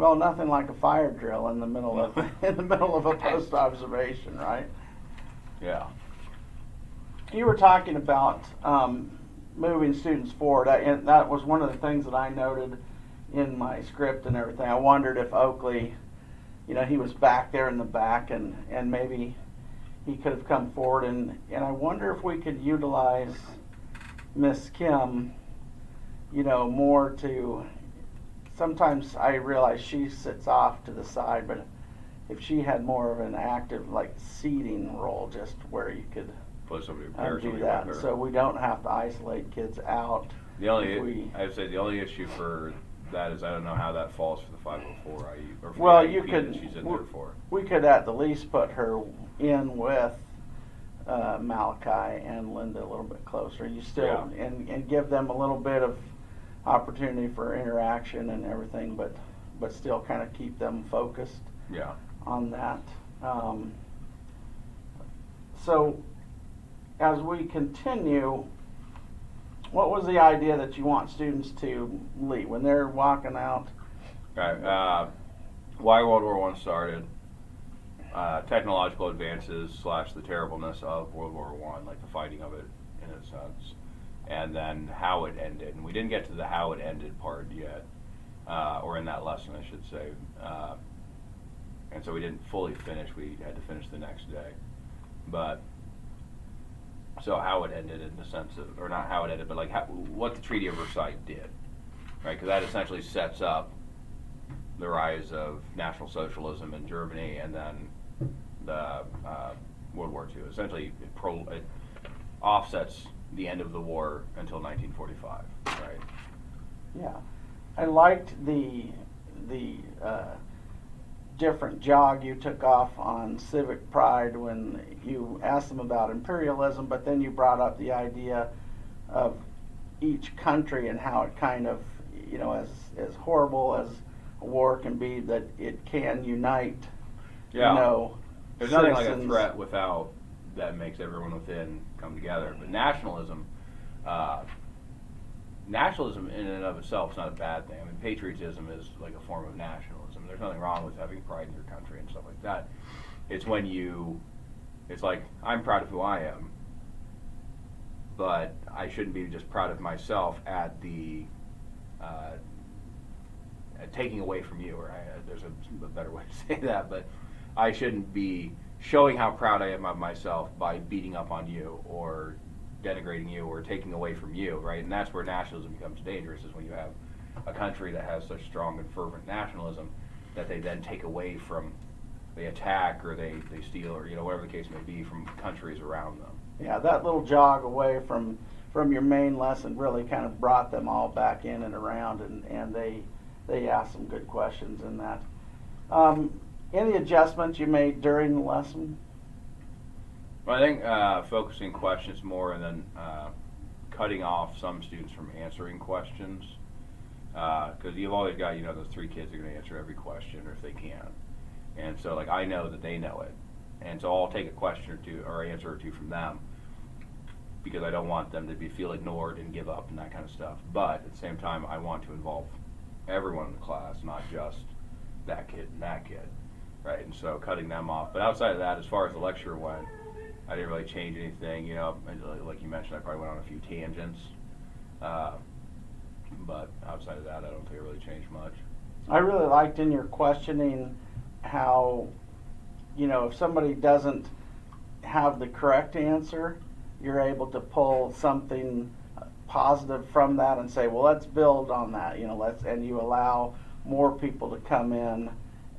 Well, nothing like a fire drill in the middle of in the middle of a post observation, right? Yeah. You were talking about moving students forward, and that was one of the things that I noted in my script and everything. I wondered if Oakley, he was back there in the back, and maybe he could have come forward, and I wonder if we could utilize Miss Kim, more to. Sometimes I realize she sits off to the side, but if she had more of an active, like, seating role, just where you could Put somebody, do that, so we don't have to isolate kids out. I'd say the only issue for that is I don't know how that falls for the 504 IU, or for Well, the you IEP could. that she's in there for. We could at the least put her in with Malachi and Linda a little bit closer. You still and give them a little bit of opportunity for interaction and everything, but still kind of keep them focused. Yeah. On that. So as we continue, what was the idea that you want students to lead when they're walking out? Okay. Why World War I started, technological advances / the terribleness of World War I, like the fighting of it in a sense, and then how it ended. And we didn't get to the how it ended part yet, or in that lesson, I should say. And so we didn't fully finish. We had to finish the next day. But so how it ended in the sense of, or not how it ended, but like what the Treaty of Versailles did, right? Because that essentially sets up the rise of National Socialism in Germany, and then the World War II. Essentially, it offsets the end of the war until 1945, right? Yeah, I liked the different jog you took off on civic pride when you asked them about imperialism, but then you brought up the idea of each country and how it kind of, as horrible as a war can be, that it can unite. There's nothing like a citizens. threat without that makes everyone within come together. But nationalism in and of itself is not a bad thing. I mean, patriotism is like a form of nationalism. There's nothing wrong with having pride in your country and stuff like that. It's when it's like, I'm proud of who I am, but I shouldn't be just proud of myself at the at taking away from you, or there's a better way to say that, but I shouldn't be showing how proud I am of myself by beating up on you or denigrating you or taking away from you, right? And that's where nationalism becomes dangerous, is when you have a country that has such strong and fervent nationalism that they then take away from, they attack or they steal, or whatever the case may be, from countries around them. Yeah, that little jog away from your main lesson really kind of brought them all back in and around, and they asked some good questions in that. Any adjustments you made during the lesson? Well, I think focusing questions more, and then cutting off some students from answering questions, because you've always got those 3 kids that are going to answer every question, or if they can. And so, like, I know that they know it, and so I'll take a question or two or answer or two from them, because I don't want them to feel ignored and give up and that kind of stuff. But at the same time, I want to involve everyone in the class, not just that kid and that kid, right? And so cutting them off. But outside of that, as far as the lecture went, I didn't really change anything. Like you mentioned, I probably went on a few tangents. But outside of that, I don't think it really changed much. I really liked in your questioning how, if somebody doesn't have the correct answer, you're able to pull something positive from that and say, well, let's build on that, and you allow more people to come in,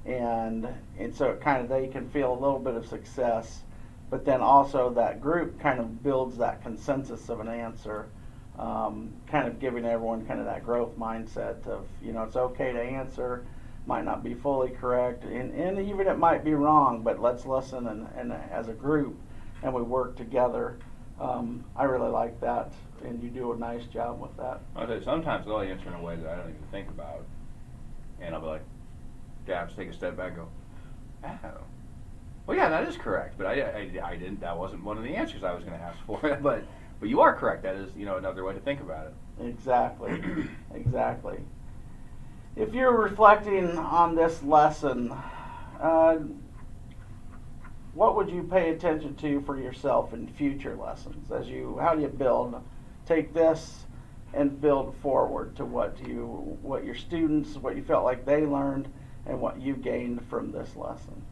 and so it kind of, they can feel a little bit of success, but then also that group kind of builds that consensus of an answer, kind of giving everyone kind of that growth mindset of, it's okay to answer, might not be fully correct, and even it might be wrong, but let's listen and as a group, and we work together. I really like that, and you do a nice job with that. I'll tell you, sometimes I'll answer in a way that I don't even think about, and I'll be like, yeah, just take a step back and go, oh, well, yeah, that is correct, but I didn't, that wasn't one of the answers I was going to ask for, but you are correct. That is, another way to think about it. Exactly, exactly. If you're reflecting on this lesson, uh, what would you pay attention to for yourself in future lessons? How do you take this and build forward to what your students, what you felt like they learned, and what you gained from this lesson?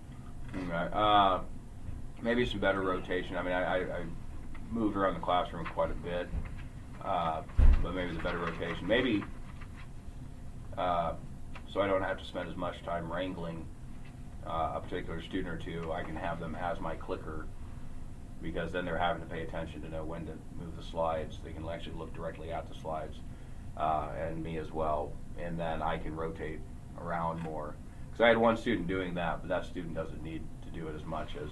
Okay. Maybe some better rotation. I mean, I moved around the classroom quite a bit, but maybe the better rotation. Maybe so I don't have to spend as much time wrangling a particular student or two. I can have them as my clicker, because then they're having to pay attention to know when to move the slides. They can actually look directly at the slides, and me as well. And then I can rotate around more. Because I had one student doing that, but that student doesn't need to do it as much as,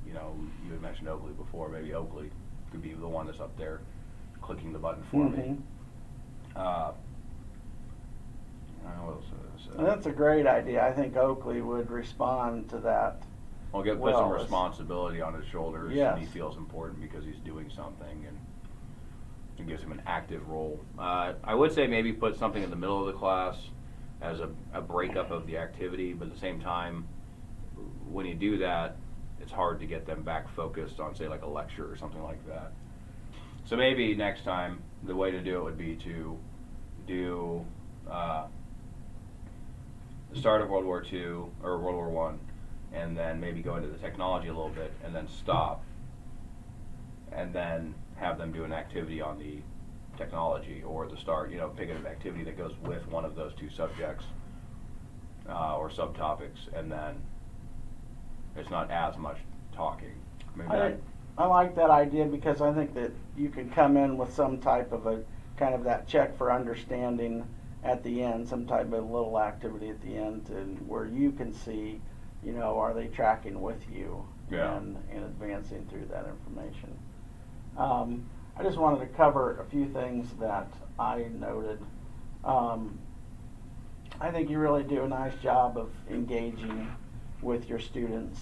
you had mentioned Oakley before. Maybe Oakley could be the one that's up there clicking the button for me. I don't know what else it is. That's a great idea. I think Oakley would respond to that. Well, put some responsibility on his shoulders, yes. And he feels important because he's doing something, and it gives him an active role. I would say maybe put something in the middle of the class as a breakup of the activity, but at the same time, when you do that, it's hard to get them back focused on, say, like a lecture or something like that. So maybe next time, the way to do it would be to do the start of World War II or World War I, and then maybe go into the technology a little bit, and then stop, and then have them do an activity on the technology, or the start, pick an activity that goes with one of those two subjects or subtopics, and then it's not as much talking. I like that idea, because I think that you can come in with some type of a kind of that check for understanding at the end, some type of little activity at the end, and where you can see, are they tracking with you, yeah, and advancing through that information. I just wanted to cover a few things that I noted. I think you really do a nice job of engaging with your students.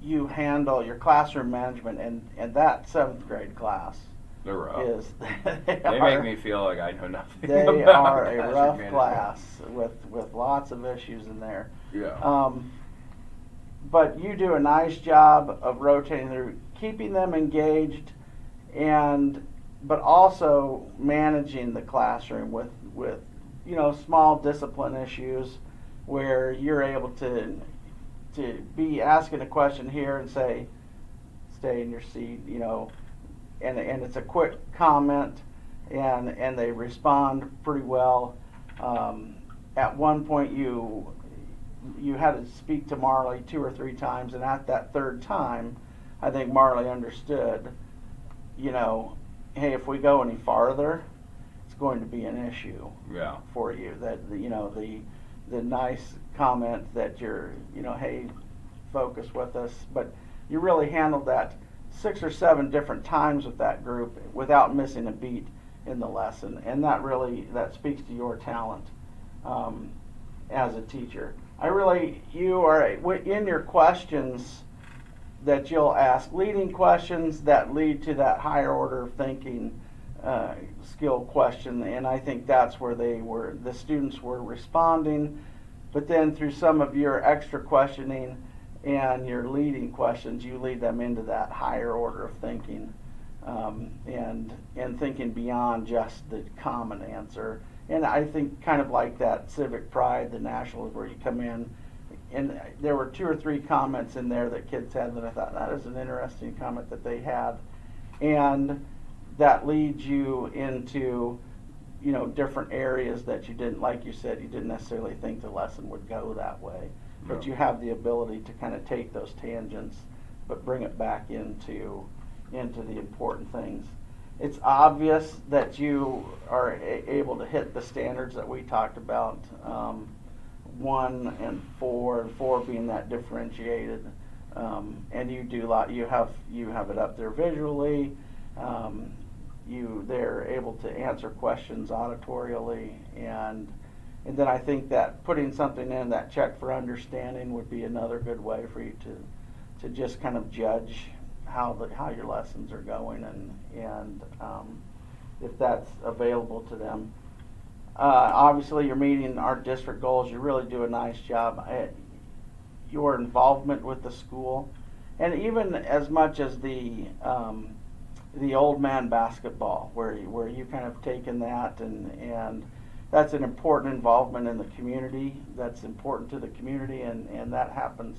You handle your classroom management, and that 7th grade class they're rough. They make me feel like I know nothing. They about are a rough management. class with lots of issues in there. Yeah. But you do a nice job of rotating through, keeping them engaged, but also managing the classroom with small discipline issues, where you're able to be asking a question here and say, stay in your seat, and it's a quick comment, and they respond pretty well. At one point you had to speak to Marley 2 or 3 times, and at that 3rd time, I think Marley understood, hey, if we go any farther, it's going to be an issue, yeah, for you. That the nice comment that you're, hey, focus with us, but you really handled that 6 or 7 different times with that group without missing a beat in the lesson, and that speaks to your talent as a teacher. You are in your questions that you'll ask, leading questions that lead to that higher order of thinking skill question, and I think that's where the students were responding. But then through some of your extra questioning and your leading questions, you lead them into that higher order of thinking, and thinking beyond just the common answer. And I think kind of like that civic pride, the nationals, where you come in, and there were 2 or 3 comments in there that kids had that I thought that is an interesting comment that they had, and that leads you into different areas that you didn't, like you said, you didn't necessarily think the lesson would go that way, but you have the ability to kind of take those tangents but bring it back into the important things. It's obvious that you are able to hit the standards that we talked about, 1 and 4 being that differentiated, and you have it up there visually. They're able to answer questions auditorially, and then I think that putting something in that check for understanding would be another good way for you to just kind of judge how your lessons are going, and if that's available to them. Obviously, you're meeting our district goals. You really do a nice job. Your involvement with the school, and even as much as the old man basketball, where you kind of taken that, and that's an important involvement in the community. That's important to the community, and that happens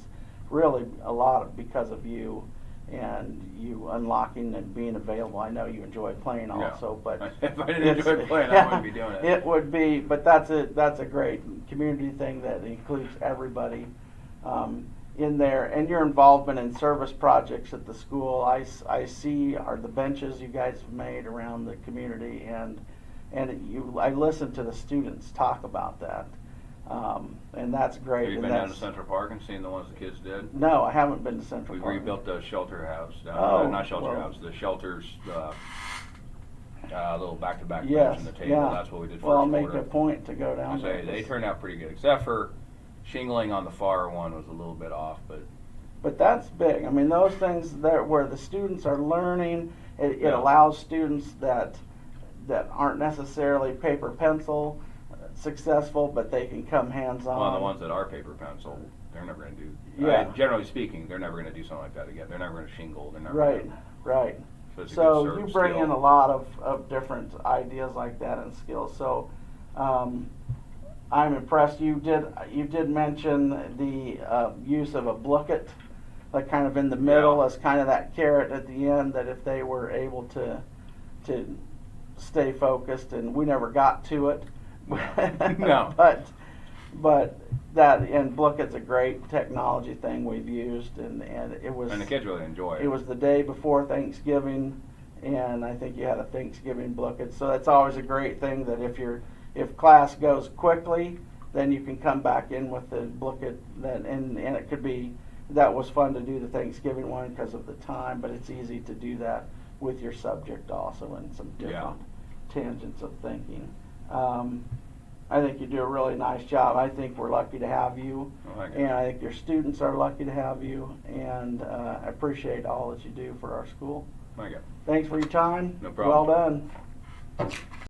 really a lot because of you and you unlocking and being available. I know you enjoy playing also, but if I didn't enjoy playing, I wouldn't be doing it. It would be, but that's a great community thing that includes everybody in there, and your involvement in service projects at the school. I see are the benches you guys have made around the community, and I listen to the students talk about that, and that's great. Have you and been down to Central Park and seen the ones the kids did? No, I haven't been to Central We Park. rebuilt the shelter house down Oh, not shelter well. house, the shelters, little back-to-back Yes, bench and the table. yeah. That's what we did first Well, I'll make quarter. a point to go I down say there. they turned out pretty good, except for shingling on the far one was a little bit off, But that's big. I mean, those things that where the students are learning, it Yeah. allows students that aren't necessarily paper pencil successful, but they can come hands-on. well, the ones that are paper pencil, they're never going to do. Yeah. Generally speaking, they're never going to do something like that again. They're never going to shingle. They're never. Right, Gonna, right. so it's a So good you serve bring skill. in a lot of different ideas like that and skills. So I'm impressed. You did mention the use of a blucket, like kind of in the middle, Yeah. as kind of that carrot at the end. That if they were able to stay focused, and we never got to it. No. But that, and Blucket's a great technology thing we've used, and it was. And the kids really enjoy it. It was the day before Thanksgiving, and I think you had a Thanksgiving Blucket. So that's always a great thing, that if class goes quickly, then you can come back in with the Blucket. And it could be, that was fun to do the Thanksgiving one because of the time, but it's easy to do that with your subject also, and some different tangents of thinking. I think you do a really nice job. I think we're lucky to have you, Well, thank you. and I think your students are lucky to have you, and I appreciate all that you do for our school. Thank you. Thanks for your time. No problem. Well done.